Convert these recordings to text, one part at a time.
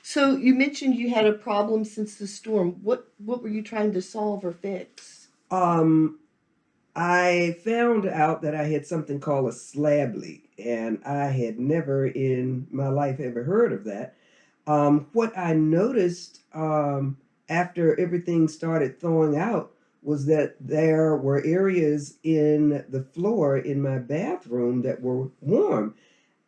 So you mentioned you had a problem since the storm. What were you trying to solve or fix? Um, I found out that I had something called a slab leak, and I had never in my life ever heard of that. What I noticed after everything started thawing out was that there were areas in the floor in my bathroom that were warm.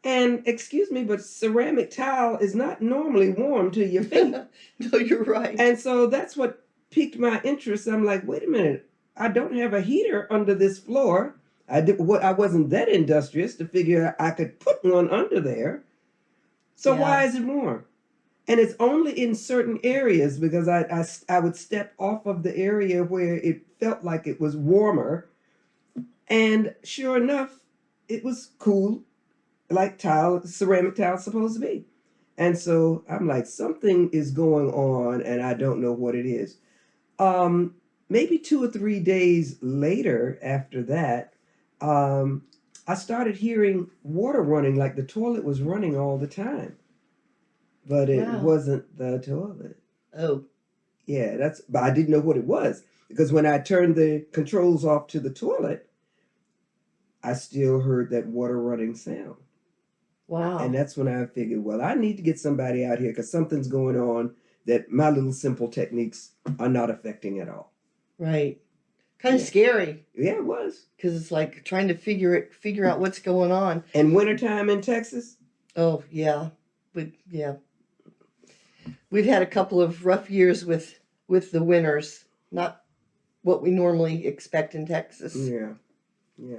And excuse me, but ceramic tile is not normally warm to your feet. No, you're right. And so that's what piqued my interest. I'm like, wait a minute, I don't have a heater under this floor. I wasn't that industrious to figure I could put one under there. So why Yeah. is it warm? And it's only in certain areas because I would step off of the area where it felt like it was warmer. And sure enough, it was cool, like ceramic tile is supposed to be. And so I'm like, something is going on and I don't know what it is. Um, Maybe 2 or 3 days later after that, um, I started hearing water running, like the toilet was running all the time, but it Wow. wasn't the toilet. Oh, Yeah, but I didn't know what it was because when I turned the controls off to the toilet, I still heard that water running sound. And wow. that's when I figured, well, I need to get somebody out here because something's going on that my little simple techniques are not affecting at all. Right. Kind of Yeah. scary Yeah, it was. because it's like trying to figure out what's going on. And wintertime in Texas? Oh, yeah. But yeah, we've had a couple of rough years with the winters. Not what we normally expect in Texas. Yeah, yeah.